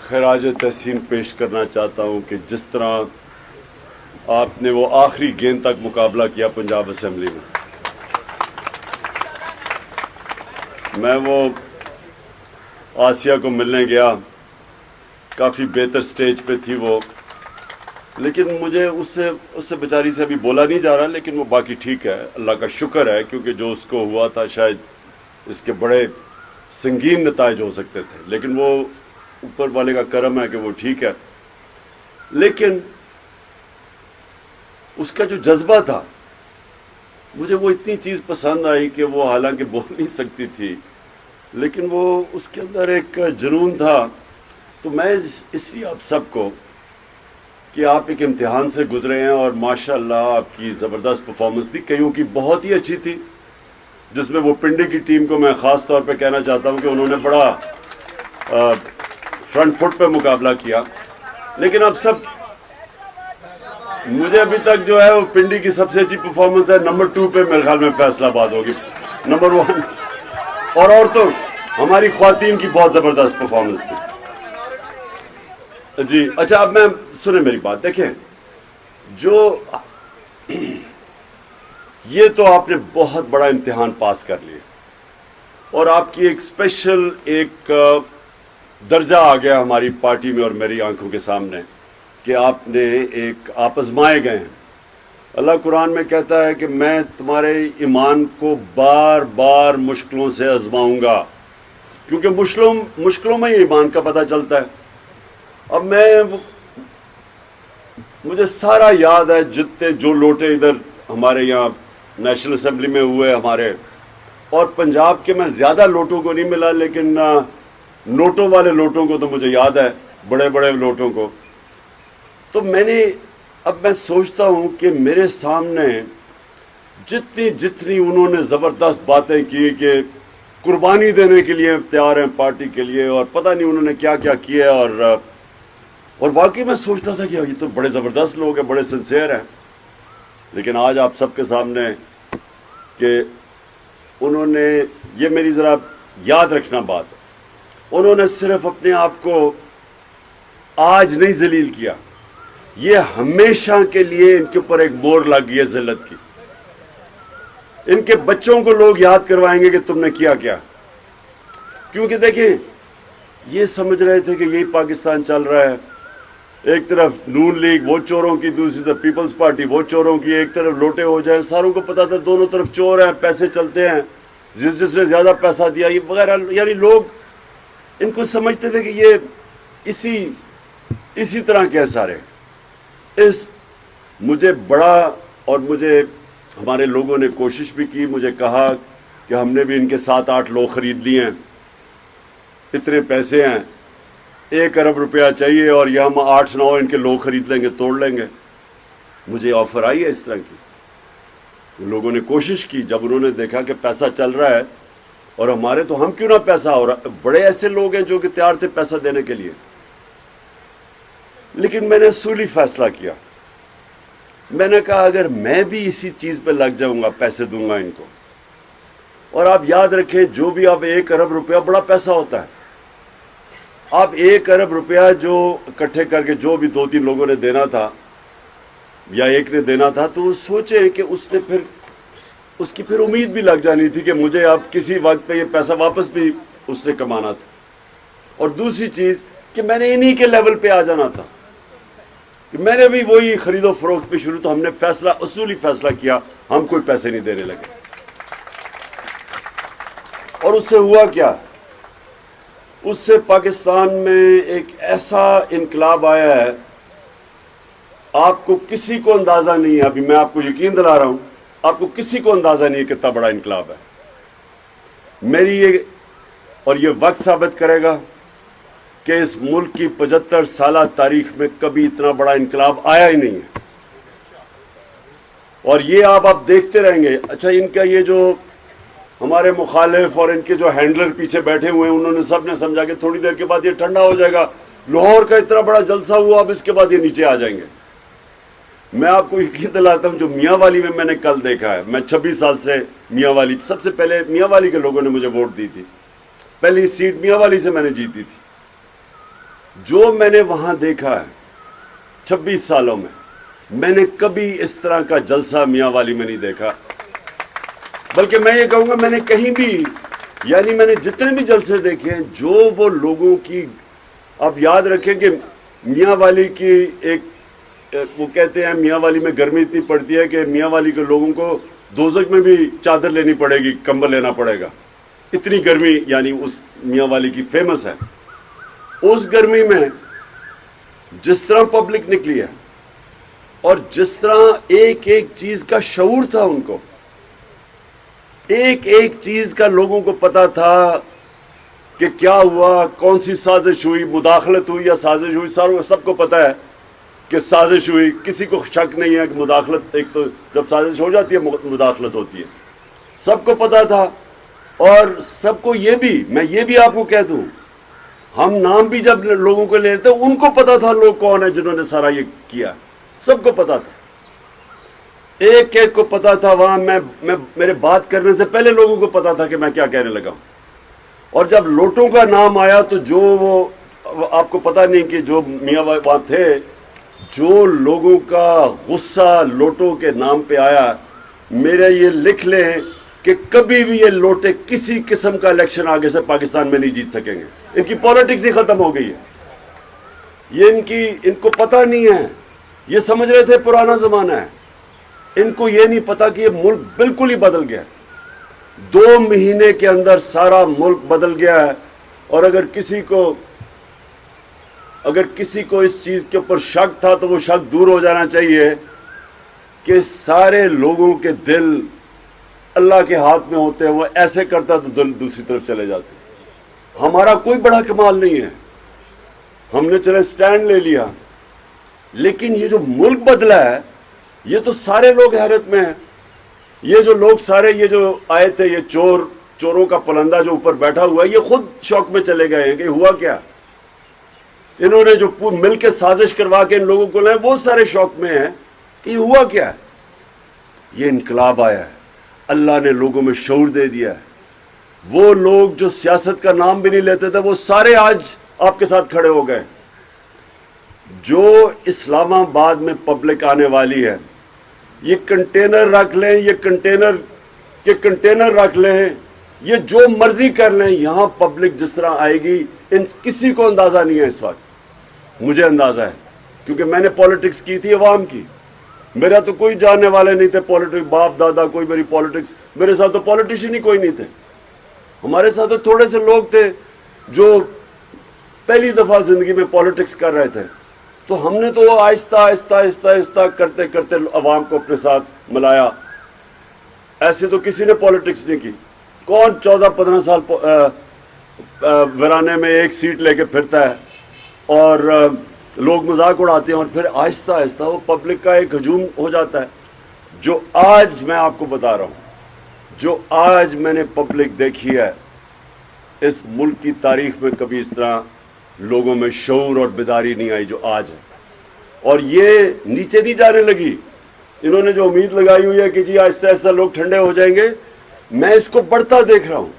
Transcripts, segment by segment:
خراج تحسین پیش کرنا چاہتا ہوں کہ جس طرح آپ نے وہ آخری گیند تک مقابلہ کیا پنجاب اسمبلی میں وہ آسیہ کو ملنے گیا، کافی بہتر سٹیج پہ تھی وہ، لیکن مجھے اس سے بیچاری سے ابھی بولا نہیں جا رہا، لیکن وہ باقی ٹھیک ہے، اللہ کا شکر ہے، کیونکہ جو اس کو ہوا تھا شاید اس کے بڑے سنگین نتائج ہو سکتے تھے، لیکن وہ اوپر والے کا کرم ہے کہ وہ ٹھیک ہے۔ لیکن اس کا جو جذبہ تھا، مجھے وہ اتنی چیز پسند آئی کہ وہ حالانکہ بول نہیں سکتی تھی، لیکن وہ اس کے اندر ایک جنون تھا۔ تو میں اس لیے آپ سب کو کہ آپ ایک امتحان سے گزرے ہیں اور ماشاءاللہ آپ کی زبردست پرفارمنس تھی، کئیوں کی بہت ہی اچھی تھی، جس میں وہ پنڈی کی ٹیم کو میں خاص طور پہ کہنا چاہتا ہوں کہ انہوں نے بڑا فرنٹ فٹ پہ مقابلہ کیا۔ لیکن اب سب مجھے ابھی تک جو ہے وہ پنڈی کی سب سے اچھی پرفارمنس ہے، نمبر 2 پہ میرے خیال میں فیصلہ آباد ہوگی، نمبر 1 اور عورتوں ہماری خواتین کی بہت زبردست پرفارمنس تھی۔ جی اچھا، اب میں سنیں میری بات، دیکھیں جو یہ تو آپ نے بہت بڑا امتحان پاس کر لیا اور آپ کی ایک اسپیشل ایک درجہ آ گیا ہماری پارٹی میں اور میری آنکھوں کے سامنے کہ آپ نے آپ آزمائے گئے ہیں۔ اللہ قرآن میں کہتا ہے کہ میں تمہارے ایمان کو بار بار مشکلوں سے آزماؤں گا، کیونکہ مشکلوں میں ہی ایمان کا پتہ چلتا ہے۔ اب مجھے سارا یاد ہے، جتنے جو لوٹے ادھر ہمارے یہاں نیشنل اسمبلی میں ہوئے ہمارے، اور پنجاب کے میں زیادہ لوٹوں کو نہیں ملا، لیکن نوٹوں والے لوٹوں کو تو مجھے یاد ہے، بڑے بڑے لوٹوں کو۔ تو اب میں سوچتا ہوں کہ میرے سامنے جتنی انہوں نے زبردست باتیں کی کہ قربانی دینے کے لیے تیار ہیں پارٹی کے لیے، اور پتہ نہیں انہوں نے کیا کیا کیا، اور واقعی میں سوچتا تھا کہ یہ تو بڑے زبردست لوگ ہیں، بڑے سنسیئر ہیں۔ لیکن آج آپ سب کے سامنے کہ انہوں نے یہ میری ذرا یاد رکھنا بات، انہوں نے صرف اپنے آپ کو آج نہیں ذلیل کیا، یہ ہمیشہ کے لیے ان کے اوپر ایک مور لگ گئی ہے ذلت کی۔ ان کے بچوں کو لوگ یاد کروائیں گے کہ تم نے کیا کیا، کیونکہ دیکھیں یہ سمجھ رہے تھے کہ یہی پاکستان چل رہا ہے، ایک طرف نون لیگ وہ چوروں کی، دوسری طرف پیپلز پارٹی وہ چوروں کی، ایک طرف لوٹے ہو جائیں، ساروں کو پتا تھا دونوں طرف چور ہیں، پیسے چلتے ہیں، جس نے زیادہ پیسہ دیا یہ وغیرہ، یعنی لوگ ان کو سمجھتے تھے کہ یہ اسی طرح کے سارے۔ مجھے مجھے ہمارے لوگوں نے کوشش بھی کی، مجھے کہا کہ ہم نے بھی ان کے 7-8 لوگ خرید لیے ہیں، اتنے پیسے ہیں، 1 ارب روپیہ چاہیے اور یہ ہم 8-9 ان کے لوگ خرید لیں گے، توڑ لیں گے۔ مجھے آفر آئی ہے اس طرح کی، لوگوں نے کوشش کی، جب انہوں نے دیکھا کہ پیسہ چل رہا ہے اور ہمارے تو ہم کیوں نہ پیسہ، اور بڑے ایسے لوگ ہیں جو کہ تیار تھے پیسہ دینے کے لیے۔ لیکن میں نے اصولی فیصلہ کیا، میں نے کہا اگر میں بھی اسی چیز پہ لگ جاؤں گا، پیسے دوں گا ان کو، اور آپ یاد رکھیں جو بھی آپ 1 ارب روپیہ بڑا پیسہ ہوتا ہے، آپ 1 ارب روپیہ جو اکٹھے کر کے جو بھی 2-3 لوگوں نے دینا تھا یا ایک نے دینا تھا، تو وہ سوچے کہ اس کی پھر امید بھی لگ جانی تھی کہ مجھے اب کسی وقت پہ یہ پیسہ واپس بھی اس نے کمانا تھا، اور دوسری چیز کہ میں نے انہی کے لیول پہ آ جانا تھا کہ میں نے بھی وہی خرید و فروخت پہ شروع، تو ہم نے اصولی فیصلہ کیا، ہم کوئی پیسے نہیں دینے لگے۔ اور اس سے ہوا کیا؟ اس سے پاکستان میں ایک ایسا انقلاب آیا ہے، آپ کو کسی کو اندازہ نہیں ہے، ابھی میں آپ کو یقین دلا رہا ہوں، آپ کو کسی کو اندازہ نہیں ہے کتنا بڑا انقلاب ہے۔ اور یہ وقت ثابت کرے گا کہ اس ملک کی 75 سالہ تاریخ میں کبھی اتنا بڑا انقلاب آیا ہی نہیں ہے، اور یہ آپ دیکھتے رہیں گے۔ اچھا، ان کا یہ جو ہمارے مخالف اور ان کے جو ہینڈلر پیچھے بیٹھے ہوئے ہیں، انہوں نے سب نے سمجھا کہ تھوڑی دیر کے بعد یہ ٹھنڈا ہو جائے گا، لاہور کا اتنا بڑا جلسہ ہوا، اب اس کے بعد یہ نیچے آ جائیں گے۔ میں آپ کو یقین دلاتا ہوں، جو میاں والی میں نے کل دیکھا ہے، میں 26 سال سے میاں والی، سب سے پہلے میاں والی کے لوگوں نے مجھے ووٹ دی تھی، پہلی سیٹ میاں والی سے میں نے جیتی تھی، جو میں نے وہاں دیکھا ہے 26 سالوں میں نے کبھی اس طرح کا جلسہ میاں والی میں نہیں دیکھا. بلکہ میں یہ کہوں گا میں نے کہیں بھی، یعنی میں نے جتنے بھی جلسے دیکھے ہیں، جو وہ لوگوں کی، آپ یاد رکھیں کہ میاں والی کی ایک وہ کہتے ہیں میاں والی میں گرمی اتنی پڑتی ہے کہ میاں والی کے لوگوں کو دوزخ میں بھی چادر لینی پڑے گی، کمبل لینا پڑے گا، اتنی گرمی یعنی اس میاں والی کی فیمس ہے. اس گرمی میں جس طرح پبلک نکلی ہے اور جس طرح ایک ایک چیز کا شعور تھا، ان کو ایک ایک چیز کا لوگوں کو پتا تھا کہ کیا ہوا، کون سی سازش ہوئی، مداخلت ہوئی یا سازش ہوئی. سب کو پتا ہے کہ سازش ہوئی، کسی کو شک نہیں ہے کہ مداخلت، ایک تو جب سازش ہو جاتی ہے مداخلت ہوتی ہے، سب کو پتا تھا. اور سب کو یہ بھی، میں یہ بھی آپ کو کہہ دوں، ہم نام بھی جب لوگوں کو لے لیتے ان کو پتا تھا لوگ کون ہیں جنہوں نے سارا یہ کیا، سب کو پتا تھا، ایک ایک کو پتا تھا. وہاں میرے بات کرنے سے پہلے لوگوں کو پتا تھا کہ میں کیا کہنے لگا ہوں. اور جب لوٹوں کا نام آیا تو جو وہ آپ کو پتا نہیں کہ جو میاں وہاں تھے، جو لوگوں کا غصہ لوٹوں کے نام پہ آیا، میرے یہ لکھ لیں کہ کبھی بھی یہ لوٹے کسی قسم کا الیکشن آگے سے پاکستان میں نہیں جیت سکیں گے. ان کی پالیٹکس ہی ختم ہو گئی ہے. یہ ان کو پتہ نہیں ہے، یہ سمجھ رہے تھے پرانا زمانہ ہے. ان کو یہ نہیں پتا کہ یہ ملک بالکل ہی بدل گیا. 2 مہینے کے اندر سارا ملک بدل گیا ہے. اور اگر کسی کو اس چیز کے اوپر شک تھا تو وہ شک دور ہو جانا چاہیے کہ سارے لوگوں کے دل اللہ کے ہاتھ میں ہوتے ہیں. وہ ایسے کرتا تو دل دوسری طرف چلے جاتے. ہمارا کوئی بڑا کمال نہیں ہے، ہم نے چلے سٹینڈ لے لیا، لیکن یہ جو ملک بدلا ہے یہ تو سارے لوگ حیرت میں ہیں. یہ جو لوگ سارے یہ جو آئے تھے، یہ چوروں کا پلندہ جو اوپر بیٹھا ہوا ہے، یہ خود شوق میں چلے گئے ہیں کہ ہوا کیا. انہوں نے جو مل کے سازش کروا کے ان لوگوں کو لائے، وہ سارے شوق میں ہیں کہ یہ ہوا کیا ہے. یہ انقلاب آیا ہے، اللہ نے لوگوں میں شعور دے دیا ہے. وہ لوگ جو سیاست کا نام بھی نہیں لیتے تھے وہ سارے آج آپ کے ساتھ کھڑے ہو گئے. جو اسلام آباد میں پبلک آنے والی ہے، یہ کنٹینر رکھ لیں، یہ کنٹینر رکھ لیں، یہ جو مرضی کر لیں، یہاں پبلک جس طرح آئے گی کسی کو اندازہ نہیں ہے. اس وقت مجھے اندازہ ہے کیونکہ میں نے پالیٹکس کی تھی عوام کی. میرا تو کوئی جاننے والے نہیں تھے پالیٹکس، باپ دادا کوئی میری پالیٹکس، میرے ساتھ تو پالیٹیشین ہی کوئی نہیں تھے. ہمارے ساتھ تو تھوڑے سے لوگ تھے جو پہلی دفعہ زندگی میں پالیٹکس کر رہے تھے. تو ہم نے تو آہستہ آہستہ آہستہ آہستہ کرتے کرتے عوام کو اپنے ساتھ ملایا. ایسے تو کسی نے پالیٹکس نہیں کی. کون 14-15 سال ورانے میں ایک سیٹ لے کے پھرتا ہے اور لوگ مذاق اڑاتے ہیں، اور پھر آہستہ آہستہ وہ پبلک کا ایک ہجوم ہو جاتا ہے. جو آج میں آپ کو بتا رہا ہوں، جو آج میں نے پبلک دیکھی ہے، اس ملک کی تاریخ میں کبھی اس طرح لوگوں میں شعور اور بیداری نہیں آئی جو آج ہے. اور یہ نیچے نہیں جانے لگی. انہوں نے جو امید لگائی ہوئی ہے کہ جی آہستہ آہستہ لوگ ٹھنڈے ہو جائیں گے، میں اس کو بڑھتا دیکھ رہا ہوں.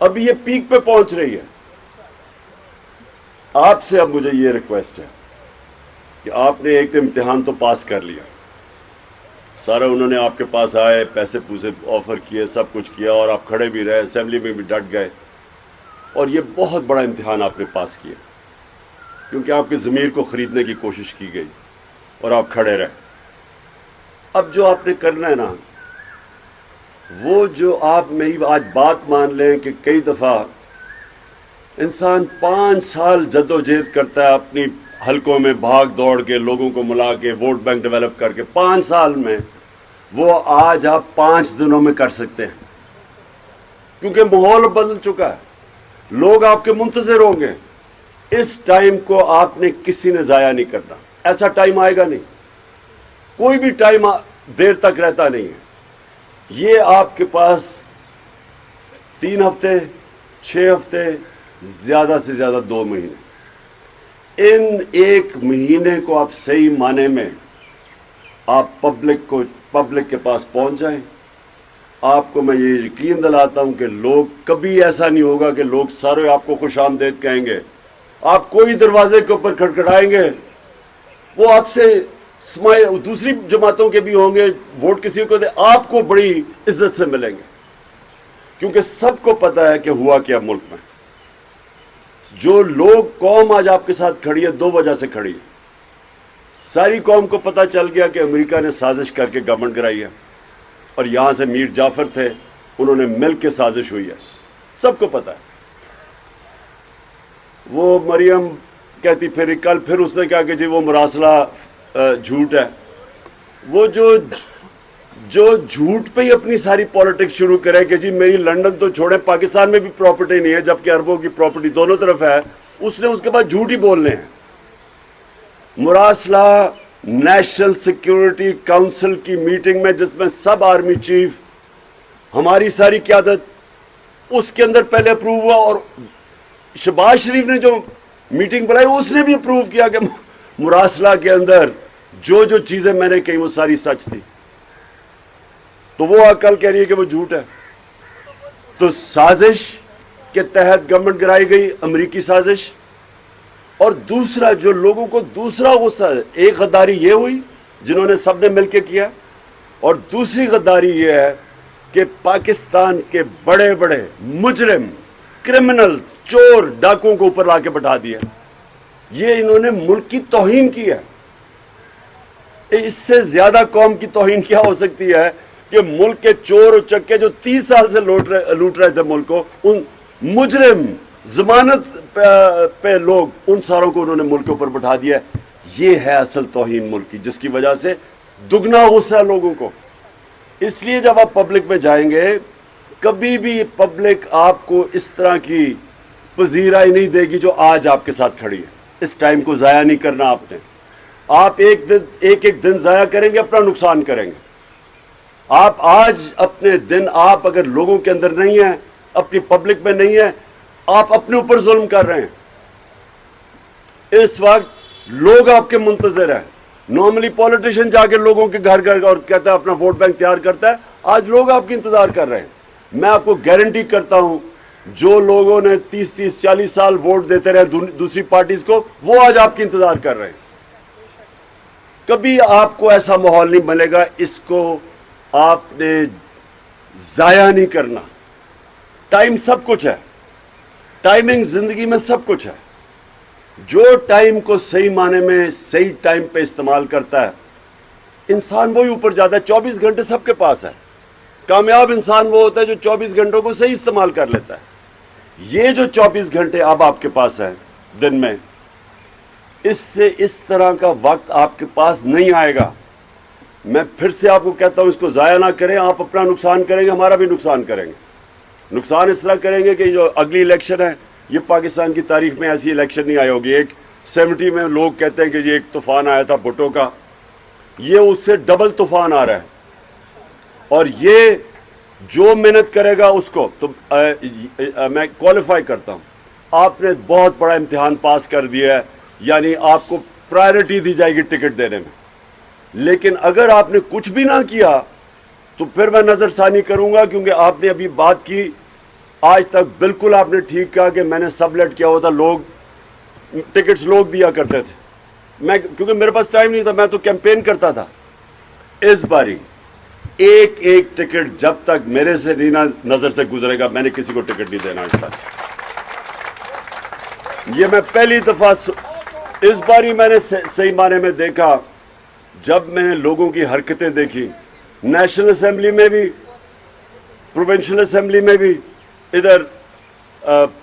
اب یہ پیک پہ پہنچ رہی ہے. آپ سے اب مجھے یہ ریکویسٹ ہے کہ آپ نے ایک امتحان تو پاس کر لیا، سارا انہوں نے آپ کے پاس آئے، پیسے پوسے آفر کیے، سب کچھ کیا، اور آپ کھڑے بھی رہے، اسمبلی میں بھی ڈٹ گئے. اور یہ بہت بڑا امتحان آپ نے پاس کیا کیونکہ آپ کے ضمیر کو خریدنے کی کوشش کی گئی اور آپ کھڑے رہے. اب جو آپ نے کرنا ہے نا، وہ جو آپ میری آج بات مان لیں کہ کئی دفعہ انسان 5 سال جد و جہد کرتا ہے اپنی حلقوں میں بھاگ دوڑ کے، لوگوں کو ملا کے، ووٹ بینک ڈیولپ کر کے. 5 سال میں وہ آج آپ 5 دنوں میں کر سکتے ہیں کیونکہ ماحول بدل چکا ہے. لوگ آپ کے منتظر ہوں گے. اس ٹائم کو آپ نے کسی نے ضائع نہیں کرنا. ایسا ٹائم آئے گا نہیں، کوئی بھی ٹائم دیر تک رہتا نہیں ہے. یہ آپ کے پاس 3 ہفتے، 6 ہفتے، زیادہ سے زیادہ 2 مہینے. ان 1 مہینے کو آپ صحیح معنی میں آپ پبلک کے پاس پہنچ جائیں. آپ کو میں یہ یقین دلاتا ہوں کہ لوگ کبھی ایسا نہیں ہوگا کہ لوگ سارے آپ کو خوش آمدید کہیں گے. آپ کوئی دروازے کے اوپر کھڑکھڑائیں گے وہ آپ سے دوسری جماعتوں کے بھی ہوں گے، ووٹ کسی کو دے، آپ کو بڑی عزت سے ملیں گے، کیونکہ سب کو پتا ہے کہ ہوا کیا ملک میں. جو لوگ قوم آج آپ کے ساتھ کھڑی ہے 2 وجہ سے کھڑی ہے. ساری قوم کو پتا چل گیا کہ امریکہ نے سازش کر کے گورنمنٹ کرائی ہے، اور یہاں سے میر جعفر تھے، انہوں نے مل کے سازش ہوئی ہے، سب کو پتا ہے. وہ مریم کہتی پھر اس نے کہا کہ جی وہ مراسلہ جھوٹ ہے. وہ جو جھوٹ پہ ہی اپنی ساری پالیٹکس شروع کرے کہ جی میری لنڈن تو چھوڑے، پاکستان میں بھی پراپرٹی نہیں ہے جبکہ اربوں کی پراپرٹی دونوں طرف ہے، اس نے اس کے بعد جھوٹ ہی بولنے ہیں. مراسلہ نیشنل سیکیورٹی کاؤنسل کی میٹنگ میں جس میں سب آرمی چیف، ہماری ساری قیادت، اس کے اندر پہلے اپروو ہوا، اور شہباز شریف نے جو میٹنگ بلائی اس نے بھی اپروو کیا کہ مراسلہ کے اندر جو چیزیں میں نے کہی وہ ساری سچ تھی. تو وہ کل کہہ رہی ہے کہ وہ جھوٹ ہے. تو سازش کے تحت گورنمنٹ گرائی گئی، امریکی سازش. اور دوسرا جو لوگوں کو دوسرا غصہ، ایک غداری یہ ہوئی جنہوں نے سب نے مل کے کیا، اور دوسری غداری یہ ہے کہ پاکستان کے بڑے بڑے مجرم، کرمنلز، چور، ڈاکوں کو اوپر لا کے بٹھا دیا. یہ انہوں نے ملک کی توہین کی ہے. اس سے زیادہ قوم کی توہین کیا ہو سکتی ہے کہ ملک کے چور و چکے جو 30 سال سے لوٹ رہے تھے ملک کو، ان مجرم، ضمانت پہ لوگ، ان ساروں کو انہوں نے ملک کے اوپر بٹھا دیا. یہ ہے اصل توہین ملک کی، جس کی وجہ سے دگنا غصہ ہے لوگوں کو. اس لیے جب آپ پبلک میں جائیں گے، کبھی بھی پبلک آپ کو اس طرح کی پذیرائی نہیں دے گی جو آج آپ کے ساتھ کھڑی ہے. اس ٹائم کو ضائع نہیں کرنا آپ نے. آپ ایک دن ضائع کریں گے اپنا نقصان کریں گے. آپ آج اپنے دن، آپ اگر لوگوں کے اندر نہیں ہیں، اپنی پبلک میں نہیں ہیں، آپ اپنے اوپر ظلم کر رہے ہیں. اس وقت لوگ آپ کے منتظر ہیں. نارملی پولیٹیشین جا کے لوگوں کے گھر اور کہتا ہے اپنا ووٹ بینک تیار کرتا ہے. آج لوگ آپ کی انتظار کر رہے ہیں. میں آپ کو گارنٹی کرتا ہوں جو لوگوں نے 30-40 سال ووٹ دیتے رہے دوسری پارٹیز کو، وہ آج آپ کی انتظار کر رہے ہیں. کبھی آپ کو ایسا ماحول نہیں ملے گا. اس کو آپ نے ضائع نہیں کرنا. ٹائم سب کچھ ہے. ٹائمنگ زندگی میں سب کچھ ہے. جو ٹائم کو صحیح معنی میں صحیح ٹائم پہ استعمال کرتا ہے، انسان وہی اوپر جاتا ہے. 24 گھنٹے سب کے پاس ہے. کامیاب انسان وہ ہوتا ہے جو 24 گھنٹوں کو صحیح استعمال کر لیتا ہے. یہ جو 24 گھنٹے اب آپ کے پاس ہے دن میں، اس سے اس طرح کا وقت آپ کے پاس نہیں آئے گا. میں پھر سے آپ کو کہتا ہوں اس کو ضائع نہ کریں. آپ اپنا نقصان کریں گے، ہمارا بھی نقصان کریں گے. نقصان اس طرح کریں گے کہ جو اگلی الیکشن ہے، یہ پاکستان کی تاریخ میں ایسی الیکشن نہیں آئی ہوگی. ایک 70 میں لوگ کہتے ہیں کہ یہ ایک طوفان آیا تھا بھٹو کا، یہ اس سے ڈبل طوفان آ رہا ہے. اور یہ جو محنت کرے گا اس کو تو میں کوالیفائی کرتا ہوں. آپ نے بہت بڑا امتحان پاس کر دیا ہے، یعنی آپ کو پرائرٹی دی جائے گی ٹکٹ دینے میں. لیکن اگر آپ نے کچھ بھی نہ کیا تو پھر میں نظر ثانی کروں گا، کیونکہ آپ نے ابھی بات کی. آج تک بالکل آپ نے ٹھیک کہا کہ میں نے سب لیٹ کیا ہوا تھا. لوگ ٹکٹس لوگ دیا کرتے تھے، میں کیونکہ میرے پاس ٹائم نہیں تھا، میں تو کیمپین کرتا تھا. اس باری ایک ٹکٹ جب تک میرے سے نہیں نظر سے گزرے گا، میں نے کسی کو ٹکٹ نہیں دینا آج تک. یہ میں پہلی دفعہ اس باری میں نے صحیح معنی میں دیکھا، جب میں نے لوگوں کی حرکتیں دیکھی، نیشنل اسمبلی میں بھی، پروونشل اسمبلی میں بھی، ادھر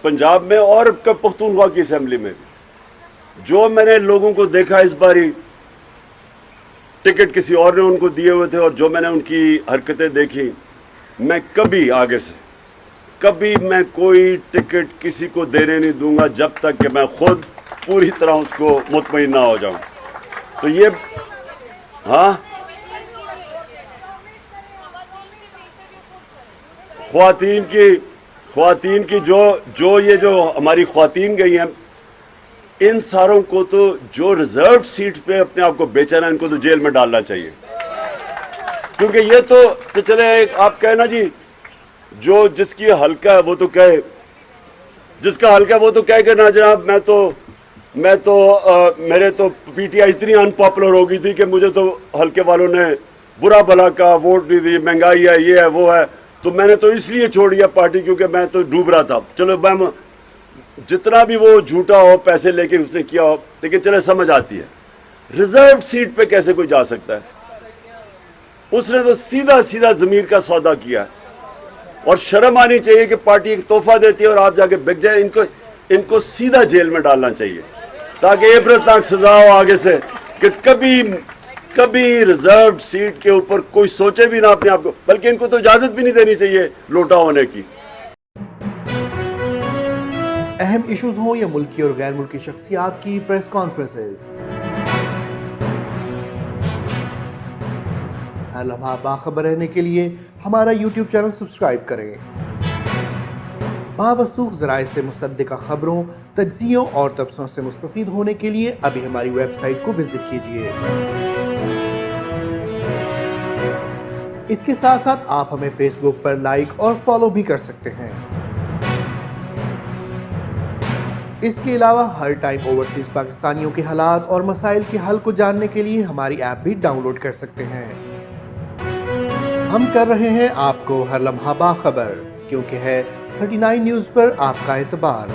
پنجاب میں، اور پختونخوا کی اسمبلی میں بھی، جو میں نے لوگوں کو دیکھا اس باری، ٹکٹ کسی اور نے ان کو دیے ہوئے تھے، اور جو میں نے ان کی حرکتیں دیکھی، میں کبھی آگے سے کبھی میں کوئی ٹکٹ کسی کو دینے نہیں دوں گا جب تک کہ میں خود پوری طرح اس کو مطمئن نہ ہو جاؤں. تو یہ ہاں، خواتین کی جو ہماری خواتین گئی ہیں، ان ساروں کو تو جو ریزرو سیٹ پہ اپنے آپ کو بیچا نا، ان کو تو جیل میں ڈالنا چاہیے. کیونکہ یہ تو چلے آپ کہے نا جی، جو جس کی حلقہ ہے وہ تو کہے، جس کا حلقہ ہے وہ تو کہے کہ نا جناب میں تو میں تو میرے تو پی ٹی آئی اتنی ان پاپولر ہو گئی تھی کہ مجھے تو حلقے والوں نے برا بھلا کا ووٹ نہیں دی، مہنگائی ہے، یہ ہے وہ ہے، تو میں نے تو اس لیے چھوڑ دیا پارٹی کیونکہ میں تو ڈوب رہا تھا. چلو میں جتنا بھی وہ جھوٹا ہو، پیسے لے کے اس نے کیا ہو، لیکن چلے سمجھ آتی ہے. ریزرو سیٹ پہ کیسے کوئی جا سکتا ہے؟ اس نے تو سیدھا سیدھا ضمیر کا سودا کیا ہے. اور شرم آنی چاہیے کہ پارٹی ایک تحفہ دیتی ہے اور آپ جا کے بک جائے. ان کو سیدھا جیل میں ڈالنا چاہیے تاکہ عبرتناک سزا ہو آگے سے کہ کبھی ریزرو سیٹ کے اوپر کوئی سوچے بھی نہ اپنے آپ کو، بلکہ ان کو تو اجازت بھی نہیں دینی چاہیے لوٹا ہونے کی. اہم ایشوز ہوں یا ملکی اور غیر ملکی شخصیات کی پریس کانفرنسز، ہر لمحہ باخبر رہنے کے لیے ہمارا یوٹیوب چینل سبسکرائب کریں. باوثوق ذرائع سے مصدقہ خبروں، تجزیوں اور تبصروں سے مستفید ہونے کے لیے ابھی ہماری ویب سائٹ کو وزٹ کیجیے. اس کے ساتھ ساتھ آپ ہمیں فیس بک پر لائک اور فالو بھی کر سکتے ہیں. اس کے علاوہ ہر ٹائم اوورسیز پاکستانیوں کے حالات اور مسائل کے حل کو جاننے کے لیے ہماری ایپ بھی ڈاؤن لوڈ کر سکتے ہیں. ہم کر رہے ہیں آپ کو ہر لمحہ باخبر، کیونکہ ہے 39 نیوز پر آپ کا اعتبار.